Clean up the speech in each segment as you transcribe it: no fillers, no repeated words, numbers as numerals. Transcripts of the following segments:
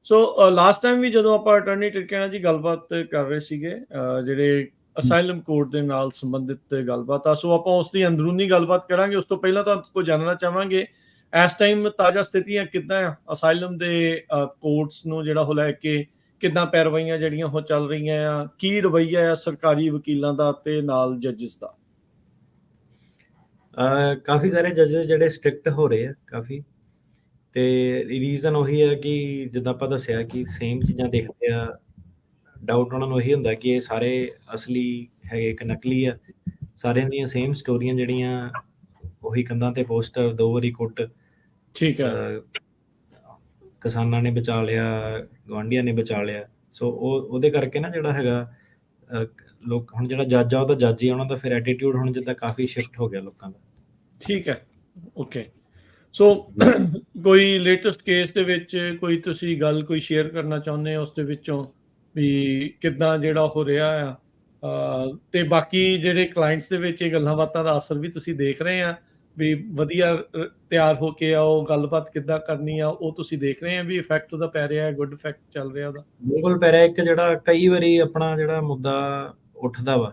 So last time ਵੀ ਜਦੋਂ ਆਪਾਂ attorney ਟਿਰਕੈਨਾ ਜੀ ਗੱਲਬਾਤ ਕਰ ਰਹੇ ਸੀਗੇ, ਜਿਹੜੇ ਅਸਾਈਲਮ ਕੋਡ ਦੇ ਨਾਲ ਸੰਬੰਧਿਤ ਗੱਲਬਾਤ ਆ, ਸੋ ਆਪਾਂ ਉਸ ਦੀ ਅੰਦਰੂਨੀ ਗੱਲਬਾਤ ਕਰਾਂਗੇ। ਉਸ ਤੋਂ ਪਹਿਲਾਂ ਤੁਹਾਨੂੰ ਕੋਈ ਜਾਣਨਾ ਚਾਹਾਂਗੇ, ਇਸ ਟਾਈਮ ਤਾਜ਼ਾ ਸਥਿਤੀਆਂ ਕਿੱਦਾਂ ਆ ਅਸਾਈਲਮ ਦੇ ਕੋਰਟਸ ਨੂੰ ਜਿਹੜਾ ਉਹ ਲੈ ਕੇ, ਕਿੱਦਾਂ ਪੈਰਵਾਈਆਂ ਜਿਹੜੀਆਂ ਉਹ ਚੱਲ ਰਹੀਆਂ ਆ, ਕੀ ਰਵੱਈਆ ਆ ਸਰਕਾਰੀ ਵਕੀਲਾਂ ਦਾ ਤੇ ਨਾਲ ਜੱਜਿਸ ਦਾ? ਕਾਫੀ ਸਾਰੇ ਜੱਜਿਸ ਜਿਹੜੇ ਸਟ੍ਰਿਕਟ ਹੋ ਰਹੇ ਆ ਕਾਫੀ, ਤੇ ਰੀਜ਼ਨ ਉਹੀ ਹੈ ਕਿ ਜਿੱਦਾਂ ਆਪਾਂ ਦੱਸਿਆ ਕਿ ਸੇਮ ਚੀਜ਼ਾਂ ਦੇਖਦੇ ਆ, ਡਾਊਟ ਉਹਨਾਂ ਨੂੰ ਇਹੀ ਹੁੰਦਾ ਕਿ ਇਹ ਸਾਰੇ ਅਸਲੀ ਹੈਗੇ ਕਿ ਨਕਲੀ ਆ। ਸਾਰਿਆਂ ਦੀਆਂ ਸੇਮ ਸਟੋਰੀਆਂ ਜਿਹੜੀਆਂ ਉਹੀ ਕੰਧਾਂ ਤੇ ਪੋਸਟਰ, 2 ਵਾਰੀ ਕੁੱਟ, ਠੀਕ ਹੈ। ਕਿਸਾਨਾਂ ਨੇ ਬਚਾ ਲਿਆ, ਗੁਆਂਢੀਆਂ ਨੇ ਬਚਾ ਲਿਆ। ਸੋ ਉਹਦੇ ਕਰਕੇ ਨਾ ਜਿਹੜਾ ਹੈਗਾ ਲੋਕ ਹੁਣ ਜਿਹੜਾ ਜੱਜ ਆ ਉਹ ਤਾਂ ਜੱਜ ਹੀ, ਉਹਨਾਂ ਦਾ ਫਿਰ ਐਟੀਟਿਊਡ ਹੁਣ ਜਿੱਦਾਂ ਕਾਫੀ ਸ਼ਿਫਟ ਹੋ ਗਿਆ ਲੋਕਾਂ ਦਾ। ਠੀਕ ਹੈ, ਓਕੇ। ਸੋ ਕੋਈ ਲੇਟੈਸਟ ਕੇਸ ਦੇ ਵਿੱਚ ਕੋਈ ਤੁਸੀਂ ਗੱਲ ਕੋਈ ਸ਼ੇਅਰ ਕਰਨਾ ਚਾਹੁੰਦੇ ਹੋ ਉਸ ਦੇ ਵਿੱਚੋਂ, ਵੀ ਕਿੱਦਾਂ ਜਿਹੜਾ ਹੋ ਰਿਹਾ ਆ, ਤੇ ਬਾਕੀ ਜਿਹੜੇ ਕਲਾਇੰਟਸ ਦੇ ਵਿੱਚ ਇਹ ਗੱਲਾਂ ਬਾਤਾਂ ਦਾ ਅਸਰ ਵੀ ਤੁਸੀਂ ਦੇਖ ਰਹੇ ਆ, ਵੀ ਵਧੀਆ ਤਿਆਰ ਹੋ ਕੇ ਆਓ, ਗੱਲਬਾਤ ਕਿੱਦਾਂ ਕਰਨੀ ਆ, ਉਹ ਤੁਸੀਂ ਦੇਖ ਰਹੇ ਆ ਵੀ ਇਫੈਕਟ ਉਹਦਾ ਪੈ ਰਿਹਾ, ਗੁੱਡ ਇਫੈਕਟ ਚੱਲ ਰਿਹਾ ਉਹਦਾ? ਬਿਲਕੁਲ ਪੈ ਰਿਹਾ। ਇੱਕ ਜਿਹੜਾ ਕਈ ਵਾਰੀ ਆਪਣਾ ਜਿਹੜਾ ਮੁੱਦਾ ਉੱਠਦਾ ਵਾ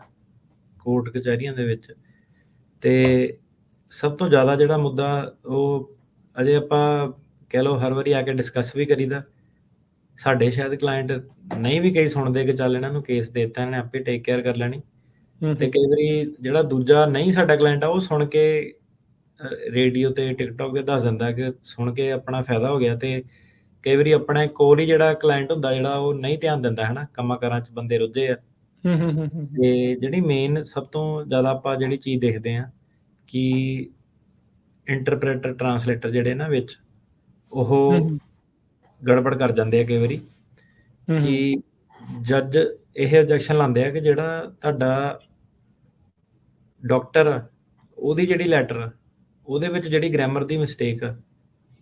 ਕੋਰਟ ਕਚਹਿਰੀਆਂ ਦੇ ਵਿੱਚ, ਤੇ ਸਭ ਤੋਂ ਜ਼ਿਆਦਾ ਜਿਹੜਾ ਮੁੱਦਾ ਉਹ ਅਜੇ ਆਪਾਂ ਕਹਿ ਲਓ ਹਰ ਵਾਰੀ ਆ ਕੇ ਡਿਸਕਸ ਵੀ ਕਰੀਦਾ। ਸਾਡੇ ਸ਼ਾਇਦ ਕਲਾਇੰਟ ਨਹੀਂ ਵੀ ਕਈ ਸੁਣਦੇ ਕਿ ਚੱਲ ਇਹਨਾਂ ਨੂੰ ਕੇਸ ਦੇ ਦਿੱਤਾ, ਇਹਨਾਂ ਨੇ ਆਪੇ ਟੇਕ ਕੇਅਰ ਕਰ ਲੈਣੀ। ਤੇ ਕਈ ਵਾਰੀ ਜਿਹੜਾ ਦੂਜਾ ਨਹੀਂ ਸਾਡਾ ਕਲਾਇੰਟ ਆ, ਉਹ ਸੁਣ ਕੇ ਰੇਡੀਓ ਤੇ ਟਿਕਟੋਕ ਤੇ ਦੱਸ ਦਿੰਦਾ ਕਿ ਸੁਣ ਕੇ ਆਪਣਾ ਫਾਇਦਾ ਹੋ ਗਿਆ। ਤੇ ਕਈ ਵਾਰੀ ਆਪਣਾ ਕੋਲ ਹੀ ਜਿਹੜਾ ਕਲਾਇੰਟ ਹੁੰਦਾ ਜਿਹੜਾ ਉਹ ਨਹੀਂ ਧਿਆਨ ਦਿੰਦਾ, ਹੈ ਨਾ, ਕੰਮਾਂ ਕਾਰਾਂ 'ਚ ਬੰਦੇ ਰੁੱਝੇ ਆ। ਤੇ ਜਿਹੜੀ ਮੇਨ ਸਭ ਤੋਂ ਜ਼ਿਆਦਾ ਆਪਾਂ ਜਿਹੜੀ ਚੀਜ਼ ਦੇਖਦੇ ਹਾਂ ਕਿ ਇੰਟਰਪ੍ਰੇਟਰ, ਟਰਾਂਸਲੇਟਰ ਜਿਹੜੇ ਨਾ ਵਿੱਚ ਉਹ ਗੜਬੜ ਕਰ ਜਾਂਦੇ ਆ ਕਈ ਵਾਰੀ, ਕਿ ਜੱਜ ਇਹ ਆਬਜੈਕਸ਼ਨ ਲਾਉਂਦੇ ਆ ਕਿ ਜਿਹੜਾ ਤੁਹਾਡਾ ਡਾਕਟਰ ਆ ਉਹਦੀ ਜਿਹੜੀ ਲੈਟਰ ਆ ਉਹਦੇ ਵਿੱਚ ਜਿਹੜੀ ਗ੍ਰਾਮਰ ਦੀ ਮਿਸਟੇਕ ਆ,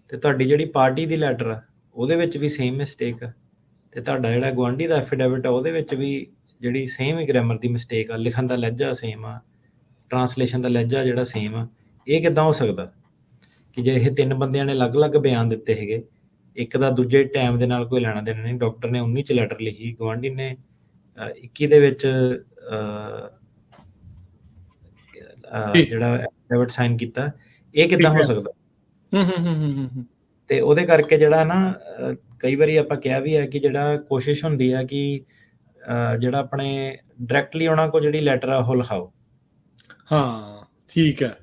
ਤੇ ਤੁਹਾਡੀ ਜਿਹੜੀ ਪਾਰਟੀ ਦੀ ਲੈਟਰ ਆ ਉਹਦੇ ਵਿੱਚ ਵੀ ਸੇਮ ਮਿਸਟੇਕ ਆ, ਤੇ ਤੁਹਾਡਾ ਜਿਹੜਾ ਗੁਆਂਢੀ ਦਾ ਐਫੀਡੇਵਿਟ ਆ ਉਹਦੇ ਵਿੱਚ ਵੀ ਜਿਹੜੀ ਸੇਮ ਹੀ ਗ੍ਰਾਮਰ ਦੀ ਮਿਸਟੇਕ ਆ, ਲਿਖਣ ਦਾ ਲਹਿਜਾ ਸੇਮ ਆ, ਟਰਾਂਸਲੇਸ਼ਨ ਦਾ ਲਹਿਜਾ ਜਿਹੜਾ ਸੇਮ ਆ। ਇਹ ਕਿੱਦਾਂ ਹੋ ਸਕਦਾ ਕਿ ਜੇ ਇਹ 3 ਬੰਦਿਆਂ ਨੇ ਅਲੱਗ-ਅਲੱਗ ਬਿਆਨ ਦਿੱਤੇ ਹੈਗੇ, ਇੱਕ ਦਾ ਦੂਜੇ ਟਾਈਮ ਦੇ ਨਾਲ ਕੋਈ ਲੈਣਾ ਦੇਣਾ ਨਹੀਂ। ਡਾਕਟਰ ਨੇ 19 'ਚ ਲੈਟਰ ਲਿਖੀ, ਗੁਆਂਢੀ ਨੇ 21 ਦੇ ਵਿੱਚ ਜਿਹੜਾ ਐਫੀਡੇਵਿਟ ਸਾਈਨ ਕੀਤਾ। ਇਹ ਕਿੱਦਾਂ ਹੋ ਸਕਦਾ? ਤੇ ਉਹਦੇ ਕਰਕੇ ਜਿਹੜਾ ਨਾ ਕਈ ਵਾਰੀ ਆਪਾਂ ਕਿਹਾ ਵੀ ਹੈ ਕਿ ਜਿਹੜਾ ਕੋਸ਼ਿਸ਼ ਹੁੰਦੀ ਹੈ ਕਿ ਜਿਹੜਾ ਆਪਣੇ ਡਾਇਰੈਕਟਲੀ ਉਹਨਾਂ ਕੋਲ ਜਿਹੜੀ ਲੈਟਰ ਆ ਉਹ ਲਿਖਾਓ। ਹਾਂ, ਠੀਕ ਹੈ।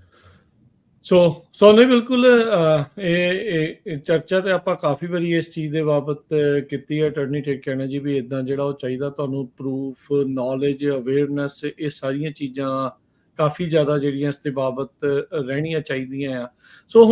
ਸੋ ਨਹੀਂ, ਬਿਲਕੁਲ ਇਹ ਚਰਚਾ ਤੇ ਆਪਾਂ ਕਾਫੀ ਵਾਰੀ ਇਸ ਚੀਜ਼ ਦੇ ਬਾਬਤ ਕੀਤੀ ਹੈ। ਅਟਾਰਨੀ ਟਿਰਕੈਨਾ ਜੀ ਵੀ ਇੱਦਾਂ ਜਿਹੜਾ ਉਹ ਚਾਹੀਦਾ ਤੁਹਾਨੂੰ ਪ੍ਰੂਫ, ਨੌਲੇਜ, ਅਵੇਅਰਨੈਸ, ਇਹ ਸਾਰੀਆਂ ਚੀਜ਼ਾਂ ਕਾਫੀ ਜ਼ਿਆਦਾ ਜਿਹੜੀਆਂ ਇਸ ਦੇ ਬਾਬਤ ਰਹਿਣੀਆਂ ਚਾਹੀਦੀਆਂ ਆ। ਸੋ